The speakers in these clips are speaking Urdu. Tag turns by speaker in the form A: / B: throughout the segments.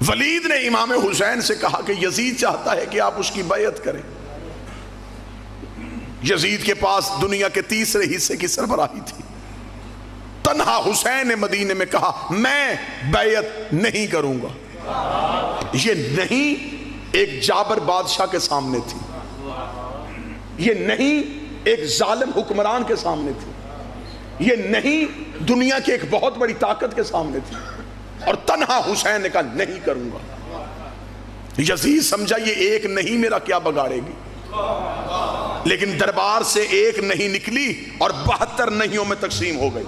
A: ولید نے امام حسین سے کہا کہ یزید چاہتا ہے کہ آپ اس کی بیعت کریں۔ یزید کے پاس دنیا کے تیسرے حصے کی سربراہی تھی۔ تنہا حسین نے مدینے میں کہا میں بیعت نہیں کروں گا۔ یہ نہیں ایک جابر بادشاہ کے سامنے تھی، یہ نہیں ایک ظالم حکمران کے سامنے تھی، یہ نہیں دنیا کی ایک بہت بڑی طاقت کے سامنے تھی، اور تنہا حسین نے کہا نہیں کروں گا۔ یزید سمجھا یہ ایک نہیں میرا کیا بگاڑے گی، لیکن دربار سے ایک نہیں نکلی اور 72 نہیوں میں تقسیم ہو گئی۔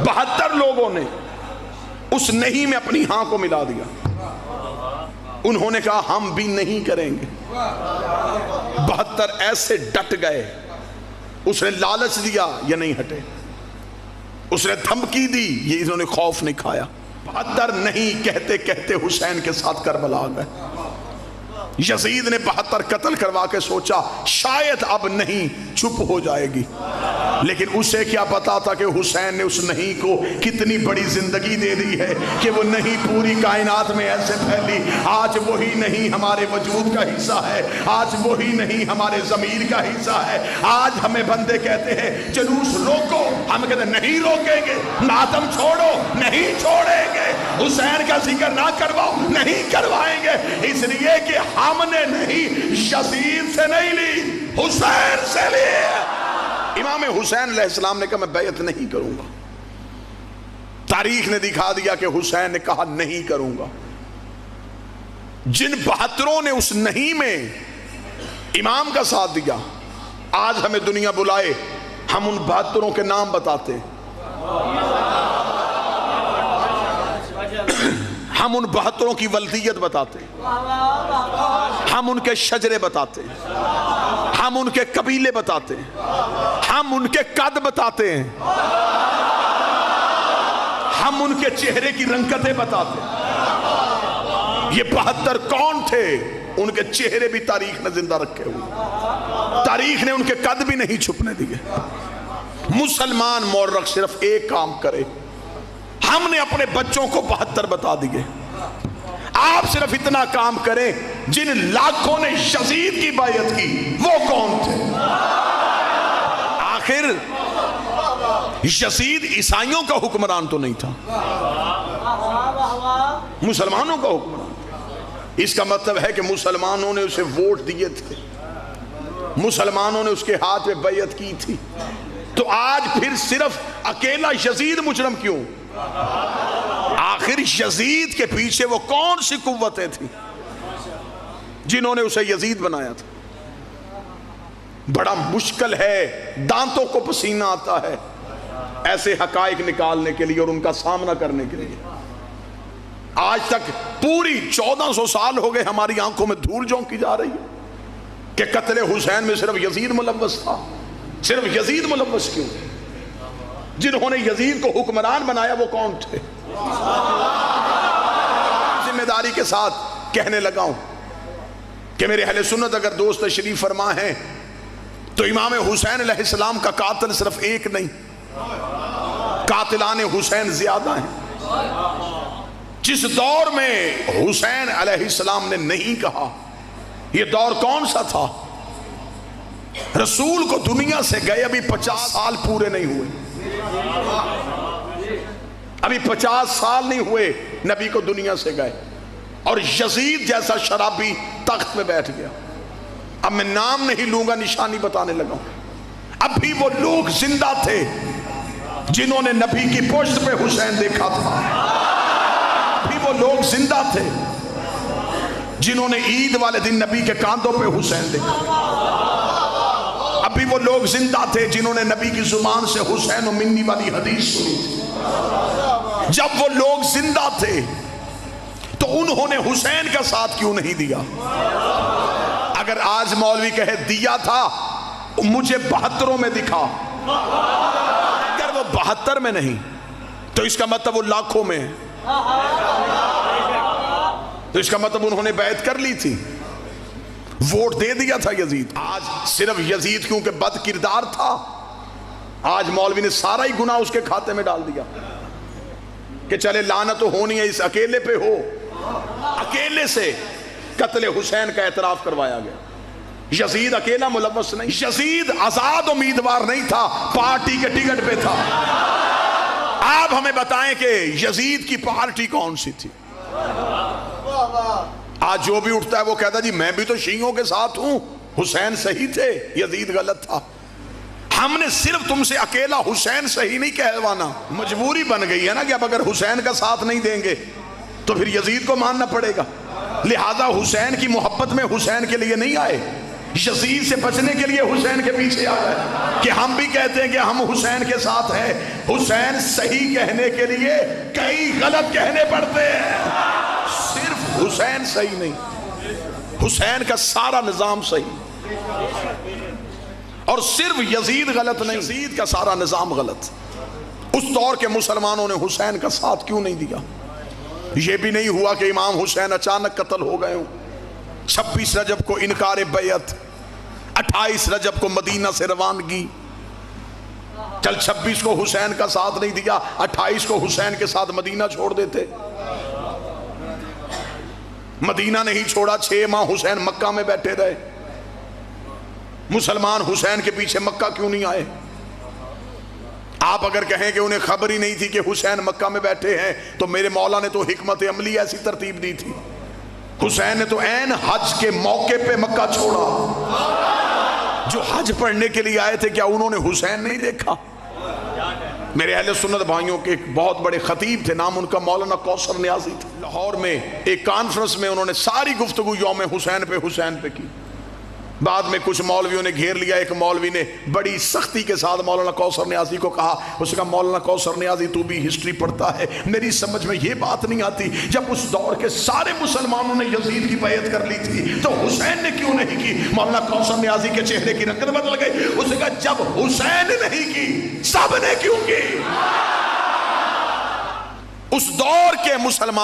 A: 72 لوگوں نے اس نہیں میں اپنی ہاں کو ملا دیا۔ انہوں نے کہا ہم بھی نہیں کریں گے۔ 72 ایسے ڈٹ گئے۔ اس نے لالچ دیا، یہ نہیں ہٹے۔ اس نے دھمکی دی، یہ انہوں نے خوف نہیں کھایا۔ 72 نہیں کہتے کہتے حسین کے ساتھ کربلا آ گئے۔ یزید نے 72 قتل کروا کے سوچا شاید اب نہیں چھپ ہو جائے گی، لیکن اسے کیا پتا تھا کہ حسین نے اس نہیں کو کتنی بڑی زندگی دے دی ہے کہ وہ نہیں پوری کائنات میں ایسے پھیلی۔ آج وہی نہیں ہمارے وجود کا حصہ ہے، آج وہی نہیں ہمارے ضمیر کا حصہ ہے۔ آج ہمیں بندے کہتے ہیں جلوس روکو، ہم کہتے ہیں نہیں روکیں گے۔ ماتم چھوڑو، نہیں چھوڑیں گے۔ حسین کا ذکر نہ کرواؤ، نہیں کروائیں گے، اس لیے کہ ہم نے نہیں یزید سے نہیں لی، حسین سے لی۔ امام حسین علیہ السلام نے کہا میں بیعت نہیں کروں گا۔ تاریخ نے دکھا دیا کہ حسین نے کہا نہیں کروں گا۔ جن 72 نے اس نہیں میں امام کا ساتھ دیا، آج ہمیں دنیا بلائے ہم ان 72 کے نام بتاتے، ہم ان 72 کی ولدیت بتاتے، ہم ان کے شجرے بتاتے، ہم ان کے قبیلے بتاتے، ہم ان کے قد بتاتے ہیں، ہم ان کے چہرے کی رنگتیں بتاتے۔ یہ 72 کون تھے؟ ان کے چہرے بھی تاریخ نے زندہ رکھے ہوئے، تاریخ نے ان کے قد بھی نہیں چھپنے دیے۔ مسلمان مورخ صرف ایک کام کرے، ہم نے اپنے بچوں کو 72 بتا دیے، آپ صرف اتنا کام کریں جن لاکھوں نے یزید کی بیعت کی وہ کون تھے؟ آخر یزید عیسائیوں کا حکمران تو نہیں تھا، مسلمانوں کا حکمران۔ اس کا مطلب ہے کہ مسلمانوں نے اسے ووٹ دیے تھے، مسلمانوں نے اس کے ہاتھ میں بیعت کی تھی، تو آج پھر صرف اکیلا یزید مجرم کیوں؟ آخر یزید کے پیچھے وہ کون سی قوتیں تھیں جنہوں نے اسے یزید بنایا تھا؟ بڑا مشکل ہے، دانتوں کو پسینہ آتا ہے ایسے حقائق نکالنے کے لیے اور ان کا سامنا کرنے کے لیے۔ آج تک پوری 1400 سال ہو گئے ہماری آنکھوں میں دھول جھونکی جا رہی ہے کہ قتل حسین میں صرف یزید ملوث تھا۔ صرف یزید ملوث کیوں؟ جنہوں نے یزید کو حکمران بنایا وہ کون تھے؟ ذمہ داری کے ساتھ کہنے لگا ہوں کہ میرے اہل سنت اگر دوست تشریف فرما ہیں تو امام حسین علیہ السلام کا قاتل صرف ایک نہیں، قاتلان حسین زیادہ ہیں۔ جس دور میں حسین علیہ السلام نے نہیں کہا، یہ دور کون سا تھا؟ رسول کو دنیا سے گئے ابھی 50 سال پورے نہیں ہوئے، ابھی 50 سال نہیں ہوئے نبی کو دنیا سے گئے، اور یزید جیسا شرابی تخت میں بیٹھ گیا۔ اب میں نام نہیں لوں گا، نشانی بتانے لگا ہوں۔ اب بھی وہ لوگ زندہ تھے جنہوں نے نبی کی پشت پہ حسین دیکھا تھا، ابھی وہ لوگ زندہ تھے جنہوں نے عید والے دن نبی کے کاندھوں پہ حسین دیکھا تھا، ابھی وہ لوگ زندہ تھے جنہوں نے نبی کی زبان سے حسین و منی والی حدیث سنی تھی۔ جب وہ لوگ زندہ تھے تو انہوں نے حسین کا ساتھ کیوں نہیں دیا؟ اگر آج مولوی کہے دیا تھا مجھے 72 میں دکھا، اگر وہ 72 میں نہیں تو اس کا مطلب وہ لاکھوں میں ہے، تو اس کا مطلب انہوں نے بیعت کر لی تھی، ووٹ دے دیا تھا یزید۔ آج صرف یزید کیونکہ بد کردار تھا، آج مولوی نے سارا ہی گناہ اس کے کھاتے میں ڈال دیا۔ کہ چلے لعنت تو ہونی ہے اس اکیلے پہ ہو. اکیلے سے قتل حسین کا اعتراف کروایا گیا. یزید اکیلا ملوث نہیں. یزید آزاد امیدوار نہیں تھا, پارٹی کے ٹکٹ پہ تھا. آپ ہمیں بتائیں کہ یزید کی پارٹی کون سی تھی؟ آج جو بھی اٹھتا ہے وہ کہتا جی میں بھی تو شیعوں کے ساتھ ہوں, حسین صحیح تھے, یزید غلط تھا. ہم نے صرف تم سے اکیلا حسین صحیح نہیں کہلوانا, مجبوری بن گئی ہے نا کہ اب اگر حسین کا ساتھ نہیں دیں گے تو پھر یزید کو ماننا پڑے گا. لہذا حسین کی محبت میں حسین کے لیے نہیں آئے, یزید سے بچنے کے لیے حسین کے پیچھے آ گئے. کہ ہم بھی کہتے ہیں کہ ہم حسین کے ساتھ ہیں, حسین صحیح کہنے کے لیے کئی غلط کہنے پڑتے ہیں. صرف حسین صحیح نہیں, حسین کا سارا نظام صحیح. اور صرف یزید غلط نہیں, یزید کا سارا نظام غلط. اس دور کے مسلمانوں نے حسین کا ساتھ کیوں نہیں دیا؟ یہ بھی نہیں ہوا کہ امام حسین اچانک قتل ہو گئے ہوں. 26 رجب کو انکار بیعت, 28 رجب کو مدینہ سے روانگی. چل 26 کو حسین کا ساتھ نہیں دیا, 28 کو حسین کے ساتھ مدینہ چھوڑ دیتے. مدینہ نہیں چھوڑا, 6 ماہ حسین مکہ میں بیٹھے رہے. مسلمان حسین کے پیچھے مکہ کیوں نہیں آئے؟ آپ اگر کہیں کہ انہیں خبر ہی نہیں تھی کہ حسین مکہ میں بیٹھے ہیں تو میرے مولا نے تو حکمت عملی ایسی ترتیب دی تھی. حسین نے تو عین حج کے موقع پہ مکہ چھوڑا. جو حج پڑھنے کے لیے آئے تھے کیا انہوں نے حسین نہیں دیکھا؟ میرے اہل سنت بھائیوں کے ایک بہت بڑے خطیب تھے, نام ان کا مولانا کوثر نیازی تھا. لاہور میں ایک کانفرنس میں انہوں نے ساری گفتگو یوم حسین پہ کی. بعد میں کچھ مولویوں نے گھیر لیا. ایک مولوی نے بڑی سختی کے ساتھ مولانا کوثر نیازی کو کہا, اس نے کہا مولانا کوثر نیازی تو بھی ہسٹری پڑھتا ہے, میری سمجھ میں یہ بات نہیں آتی جب اس دور کے سارے مسلمانوں نے یزید کی بیعت کر لی تھی تو حسین نے کیوں نہیں کی؟ مولانا کوثر نیازی کے چہرے کی رنگت بدل گئی. اس نے کہا جب حسین نے نہیں کی سب نے کیوں کی؟ اس دور کے مسلمان